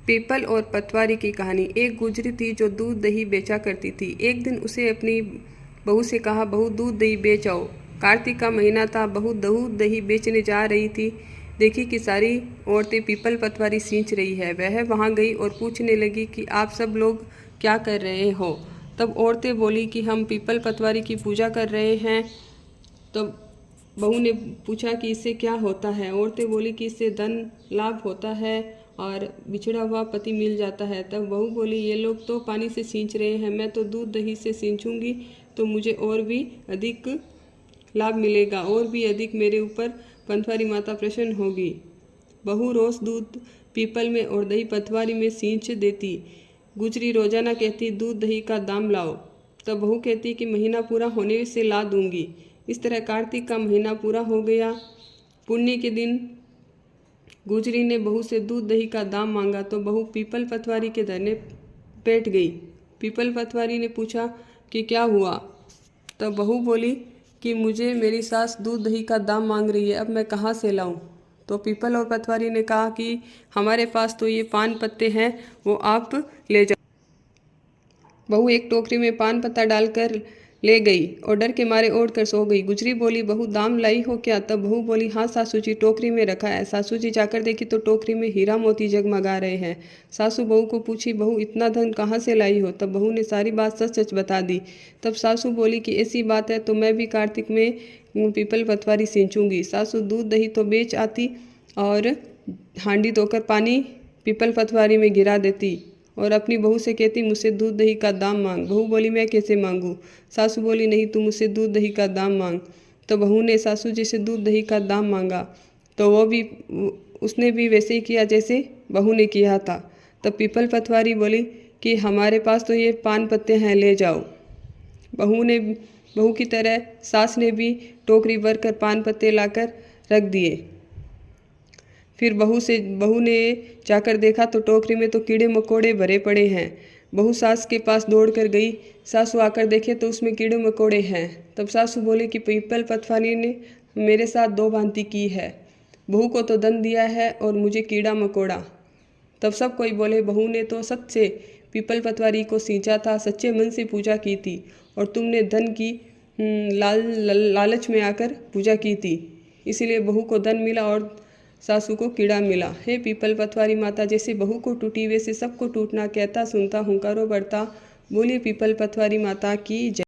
People और पतवारी की कहानी। एक गुजरी थी जो दूध दही बेचा करती थी। एक दिन उसे अपनी बहू से कहा, बहू दूध दही बेच आओ। कार्तिक का महीना था। बहू दूध दही बेचने जा रही थी। देखी कि सारी औरतें पीपल पतवारी सींच रही है। वह वहां गई और पूछने लगी कि आप सब लोग क्या कर रहे हो। तब औरतें बोली कि हम पीपल पतवारी की पूजा कर रहे हैं। तब बहू ने पूछा कि इससे क्या होता है। औरतें बोली कि इससे धन लाभ होता है और बिछड़ा हुआ पति मिल जाता है। तब बहू बोली, ये लोग तो पानी से सींच रहे हैं, मैं तो दूध दही से सींचूंगी तो मुझे और भी अधिक लाभ मिलेगा, और भी अधिक मेरे ऊपर पतवारी माता प्रसन्न होगी। बहू रोज दूध पीपल में और दही पतवारी में सींच देती। गुजरी रोजाना कहती, दूध दही का दाम लाओ। तब बहू कहती कि महीना पूरा होने से ला दूंगी। इस तरह कार्तिक का महीना पूरा हो गया। पुण्य के दिन गुजरी ने बहू से दूध दही का दाम मांगा तो बहू पीपल पतवारी के धरने बैठ गई। पीपल पतवारी ने पूछा कि क्या हुआ। तब बहू बोली कि मुझे मेरी सास दूध दही का दाम मांग रही है, अब मैं कहाँ से लाऊं। तो पीपल और पतवारी ने कहा कि हमारे पास तो ये पान पत्ते हैं, वो आप ले जाओ। बहू एक टोकरी में पान पत्ता डालकर ले गई और डर के मारे ओढ़ कर सो गई। गुजरी बोली, बहू दाम लाई हो क्या। तब बहू बोली, हाँ सासू जी, टोकरी में रखा है। सासू जी जाकर देखी तो टोकरी में हीरा मोती जगमगा रहे हैं। सासू बहू को पूछी, बहू इतना धन कहाँ से लाई हो। तब बहू ने सारी बात सच सच बता दी। तब सासू बोली कि ऐसी बात है तो मैं भी कार्तिक में पीपल पतवारी सींचूंगी। सासू दूध दही तो बेच आती और हांडी धोकर पानी पीपल पतवारी में गिरा देती और अपनी बहू से कहती, मुझसे दूध दही का दाम मांग। बहू बोली, मैं कैसे मांगू। सासू बोली, नहीं, तू मुझसे दूध दही का दाम मांग। तो बहू ने सासू जी से दूध दही का दाम मांगा तो उसने भी वैसे ही किया जैसे बहू ने किया था। तब पीपल पतवारी बोली कि हमारे पास तो ये पान पत्ते हैं, ले जाओ। बहू की तरह सास ने भी टोकरी भर कर पान पत्ते लाकर रख दिए। फिर बहू ने जाकर देखा तो टोकरी में तो कीड़े मकोड़े भरे पड़े हैं। बहू सास के पास दौड़ कर गई। सासू आकर देखे तो उसमें कीड़े मकोड़े हैं। तब सासू बोले कि पीपल पतवारी ने मेरे साथ दो भांति की है, बहू को तो धन दिया है और मुझे कीड़ा मकोड़ा। तब सब कोई बोले, बहू ने तो सच से पीपल पतवारी को सींचा था, सच्चे मन से पूजा की थी और तुमने धन की लालच में आकर पूजा की थी, इसीलिए बहू को धन मिला और सासू को कीड़ा मिला। हे पीपल पतवारी माता, जैसे बहू को टूटी वैसे सबको टूटना, कहता सुनता हुंकारो बढ़ता। बोलिए पीपल पतवारी माता की जय।